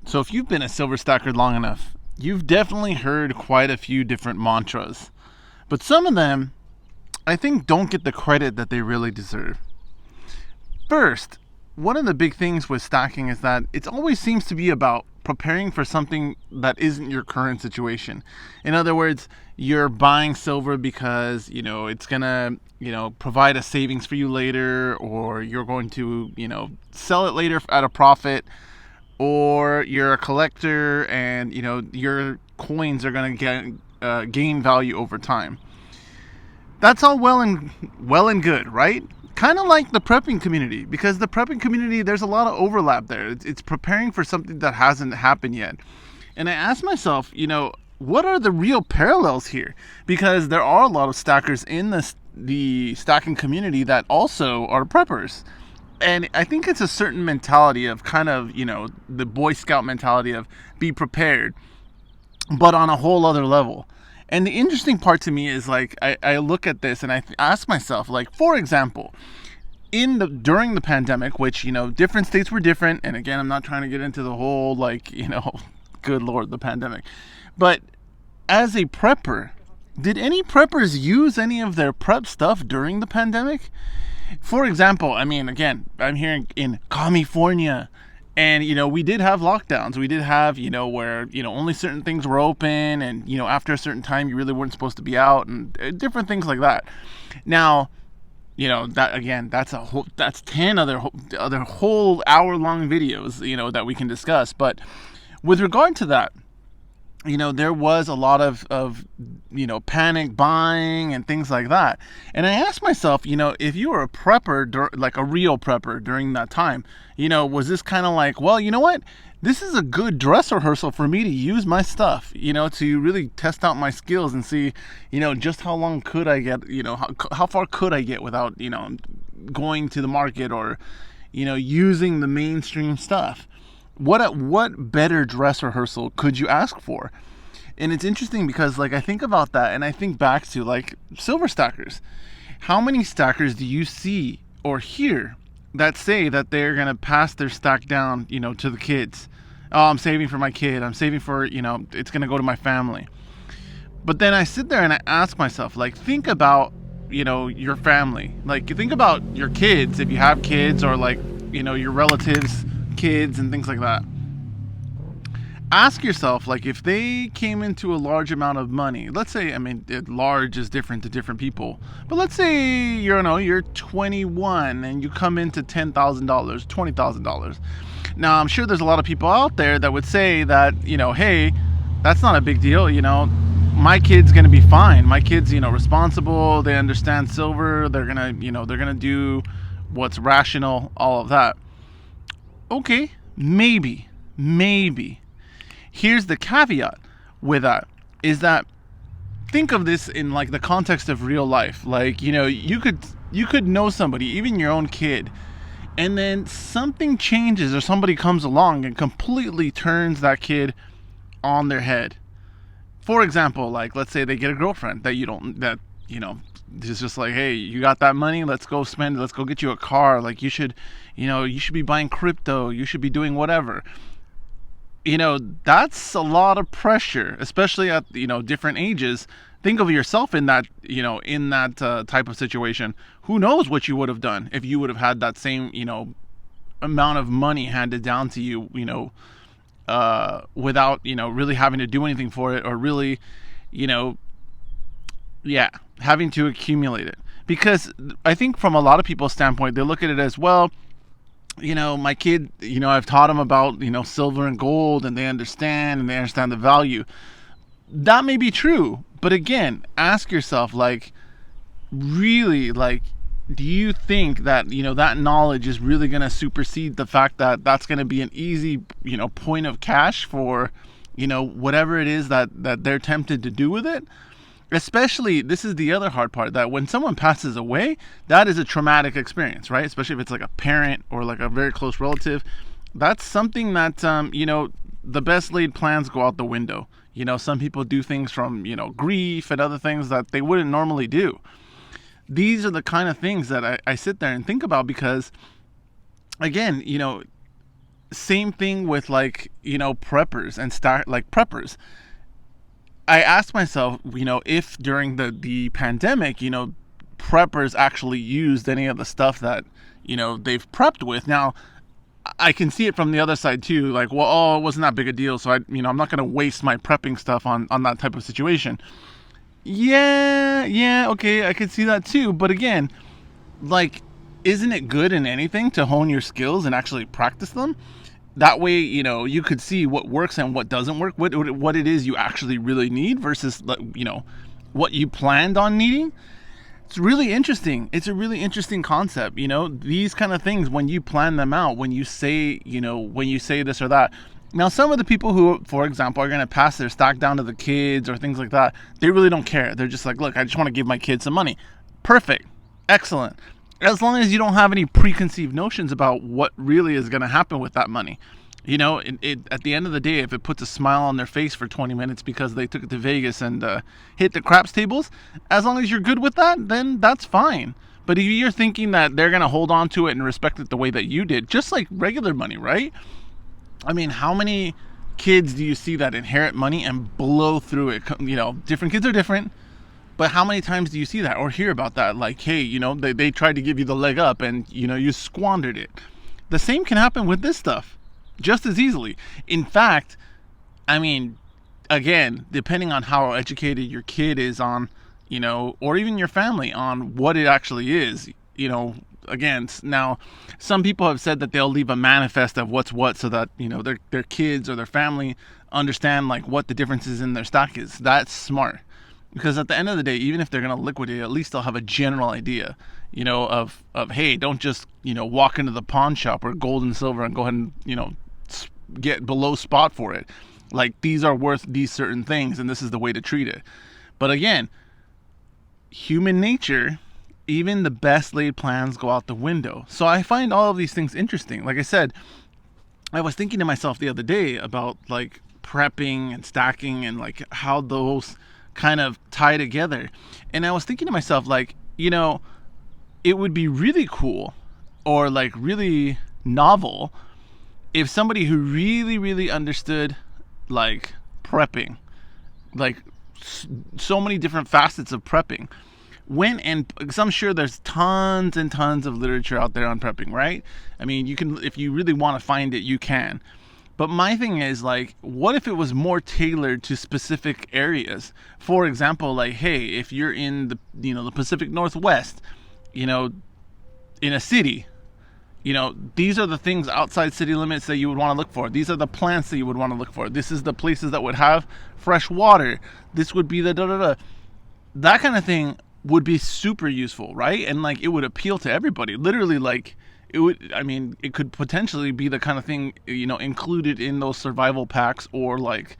So if you've been a silver stacker long enough, you've definitely heard quite a few different mantras. But some of them, I think, don't get the credit that they really deserve. First, one of the big things with stacking is that it always seems to be about preparing for something that isn't your current situation. In other words, you're buying silver because, it's going to, provide a savings for you later, or you're going to, sell it later at a profit, or you're a collector and, your coins are going to gain value over time. That's all well and good, right? Kind of like the prepping community, because the prepping community, there's a lot of overlap there. It's preparing for something that hasn't happened yet. And I asked myself, what are the real parallels here? Because there are a lot of stackers in the stacking community that also are preppers. And I think it's a certain mentality of kind of, the Boy Scout mentality of be prepared, but on a whole other level. And the interesting part to me is, like, I look at this and I ask myself, like, for example, during the pandemic, which, different states were different. And again, I'm not trying to get into the whole, like, good Lord, the pandemic. But as a prepper, did any preppers use any of their prep stuff during the pandemic? For example, again, I'm here in California, and, we did have lockdowns. We did have, where, only certain things were open, and, after a certain time, you really weren't supposed to be out, and different things like that. Now, that, again, that's 10 other whole hour-long videos, that we can discuss. But with regard to that, there was a lot of panic buying and things like that. And I asked myself, if you were a prepper, like a real prepper during that time, was this kind of like, well, you know what? This is a good dress rehearsal for me to use my stuff, to really test out my skills and see, just how long could I get, how far could I get without, going to the market or, using the mainstream stuff. What better dress rehearsal could you ask for? And it's interesting because, like, I think about that and I think back to, like, silver stackers. How many stackers do you see or hear that say that they're going to pass their stack down, to the kids? Oh, I'm saving for my kid. I'm saving for, it's going to go to my family. But then I sit there and I ask myself, like, think about, your family. Like, you think about your kids, if you have kids, or, like, your relatives' kids and things like that. Ask yourself, like, if they came into a large amount of money, let's say, large is different to different people, but let's say you're 21 and you come into $10,000, $20,000. Now, I'm sure there's a lot of people out there that would say that, hey, that's not a big deal. My kid's going to be fine. My kid's, responsible. They understand silver. They're going to do what's rational, all of that. Okay, maybe. Here's the caveat with that, is that think of this in, like, the context of real life. Like, you could know somebody, even your own kid, and then something changes or somebody comes along and completely turns that kid on their head. For example, like, let's say they get a girlfriend that it's just like, hey, you got that money, let's go spend it, let's go get you a car, like, you should be buying crypto, you should be doing whatever. That's a lot of pressure, especially at, different ages. Think of yourself in that, type of situation. Who knows what you would have done if you would have had that same, amount of money handed down to you, without, really having to do anything for it, or really, having to accumulate it. Because I think from a lot of people's standpoint, they look at it as, well, my kid, I've taught them about, silver and gold, and they understand the value. That may be true. But again, ask yourself, like, really, like, do you think that, that knowledge is really going to supersede the fact that that's going to be an easy, point of cash for, whatever it is that they're tempted to do with it? Especially, this is the other hard part, that when someone passes away, that is a traumatic experience, right? Especially if it's like a parent or like a very close relative. That's something that, the best laid plans go out the window. Some people do things from, grief and other things that they wouldn't normally do. These are the kind of things that I sit there and think about, because, again, Same thing with like, preppers and preppers. I asked myself, if during the pandemic, preppers actually used any of the stuff that, they've prepped with. Now, I can see it from the other side too. Like, well, oh, it wasn't that big a deal, so I'm not going to waste my prepping stuff on that type of situation. Yeah, okay, I could see that too. But again, like, isn't it good in anything to hone your skills and actually practice them? That way, you could see what works and what doesn't work, what it is you actually really need versus, what you planned on needing. It's really interesting. It's a really interesting concept. These kind of things, when you plan them out, when you say this or that. Now, some of the people who, for example, are going to pass their stock down to the kids or things like that, they really don't care. They're just like, look, I just want to give my kids some money. Perfect. Excellent. As long as you don't have any preconceived notions about what really is going to happen with that money. At the end of the day, if it puts a smile on their face for 20 minutes because they took it to Vegas and hit the craps tables, as long as you're good with that, then that's fine. But if you're thinking that they're going to hold on to it and respect it the way that you did, just like regular money, right? I mean, how many kids do you see that inherit money and blow through it? Different kids are different. But how many times do you see that or hear about that? Like, hey, they tried to give you the leg up and, you squandered it. The same can happen with this stuff just as easily. In fact, I mean, again, depending on how educated your kid is on, or even your family on what it actually is, again, now some people have said that they'll leave a manifest of what's what so that, their kids or their family understand like what the differences in their stock is. That's smart. Because at the end of the day, even if they're going to liquidate, at least they'll have a general idea, of hey, don't just, walk into the pawn shop or gold and silver and go ahead and, get below spot for it. Like, these are worth these certain things and this is the way to treat it. But again, human nature, even the best laid plans go out the window. So I find all of these things interesting. Like I said, I was thinking to myself the other day about like prepping and stacking and like how those kind of tie together. And I was thinking to myself, like, it would be really cool or like really novel if somebody who really, really understood like prepping, like so many different facets of prepping, went and, because I'm sure there's tons and tons of literature out there on prepping, right? I mean, you can, if you really want to find it, you can. But my thing is, like, what if it was more tailored to specific areas? For example, like, hey, if you're in the Pacific Northwest, in a city, these are the things outside city limits that you would want to look for. These are the plants that you would want to look for. This is the places that would have fresh water. This would be the da-da-da. That kind of thing would be super useful, right? And, like, it would appeal to everybody. Literally, like, it could potentially be the kind of thing, included in those survival packs or like,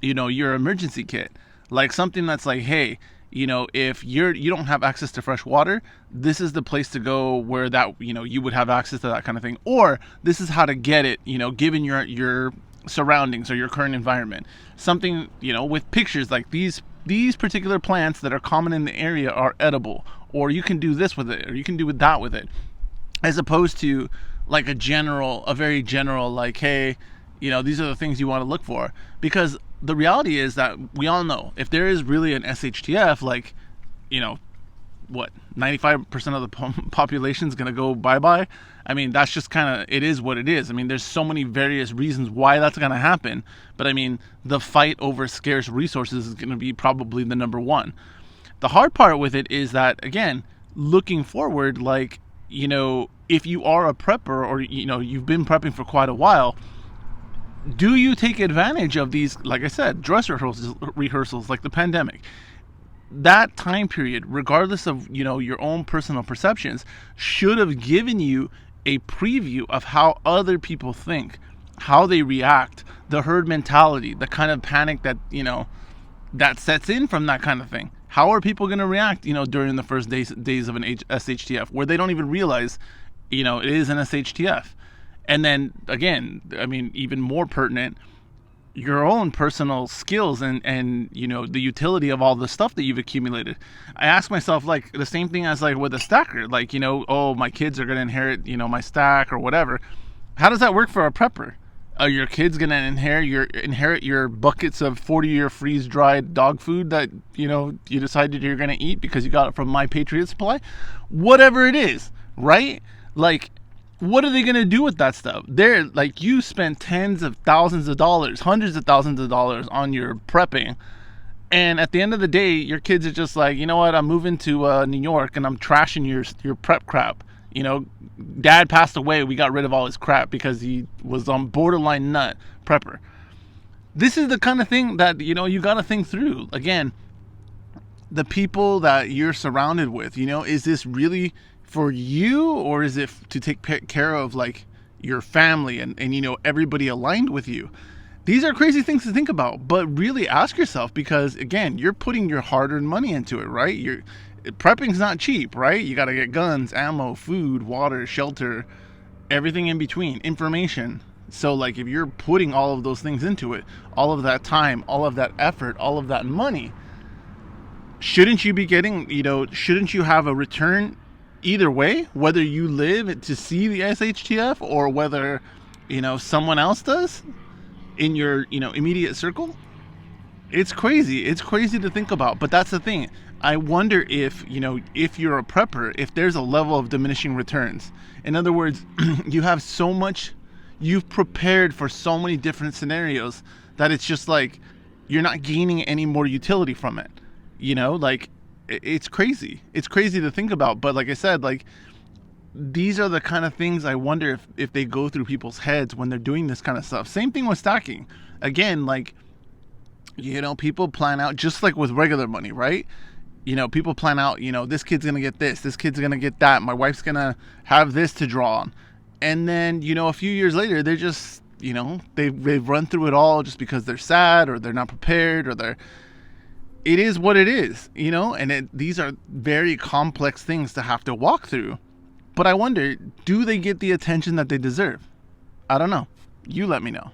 your emergency kit. Like something that's like, hey, if you don't have access to fresh water, this is the place to go where that, you would have access to that kind of thing. Or this is how to get it, given your surroundings or your current environment. Something, with pictures like these particular plants that are common in the area are edible, or you can do this with it, or you can do that with it. As opposed to like a very general, like, hey, these are the things you want to look for. Because the reality is that we all know if there is really an SHTF, like, 95% of the population is going to go bye-bye. I mean, that's just kind of, it is what it is. I mean, there's so many various reasons why that's going to happen. But I mean, the fight over scarce resources is going to be probably the number one. The hard part with it is that, again, looking forward, like, if you are a prepper or, you've been prepping for quite a while, do you take advantage of these, like I said, dress rehearsals like the pandemic? That time period, regardless of, your own personal perceptions, should have given you a preview of how other people think, how they react, the herd mentality, the kind of panic that, that sets in from that kind of thing. How are people going to react, during the first days of an SHTF, where they don't even realize, it is an SHTF? And then, again, I mean, even more pertinent, your own personal skills and the utility of all the stuff that you've accumulated. I ask myself, like, the same thing as, like, with a stacker. Like, oh, my kids are going to inherit, my stack or whatever. How does that work for a prepper? Are your kids gonna inherit your buckets of 40-year freeze-dried dog food that you decided you're gonna eat because you got it from My Patriot Supply? Whatever it is, right? Like, what are they gonna do with that stuff? They're like, you spent tens of thousands of dollars, hundreds of thousands of dollars on your prepping, and at the end of the day, your kids are just like, you know what? I'm moving to New York and I'm trashing your prep crap. Dad passed away. We got rid of all his crap because he was on borderline nut prepper. This is the kind of thing that, you got to think through. Again, the people that you're surrounded with, is this really for you, or is it to take care of like your family and everybody aligned with you? These are crazy things to think about, but really ask yourself, because again, you're putting your hard-earned money into it, right? Prepping's not cheap, right? You got to get guns, ammo, food, water, shelter, everything in between, information. So like, if you're putting all of those things into it, all of that time, all of that effort, all of that money, shouldn't you be getting, shouldn't you have a return either way, whether you live to see the SHTF or whether, someone else does in your, immediate circle? It's crazy. It's crazy to think about, but that's the thing. I wonder if you're a prepper, if there's a level of diminishing returns. In other words, you have so much, you've prepared for so many different scenarios that it's just like, you're not gaining any more utility from it. Like, it's crazy. It's crazy to think about. But like I said, like, these are the kind of things I wonder if they go through people's heads when they're doing this kind of stuff. Same thing with stacking. Again, like, people plan out just like with regular money, right? People plan out, this kid's going to get this kid's going to get that, my wife's going to have this to draw on. And then, a few years later, they're just, they've run through it all just because they're sad or they're not prepared or it is what it is, and these are very complex things to have to walk through. But I wonder, do they get the attention that they deserve? I don't know. You let me know.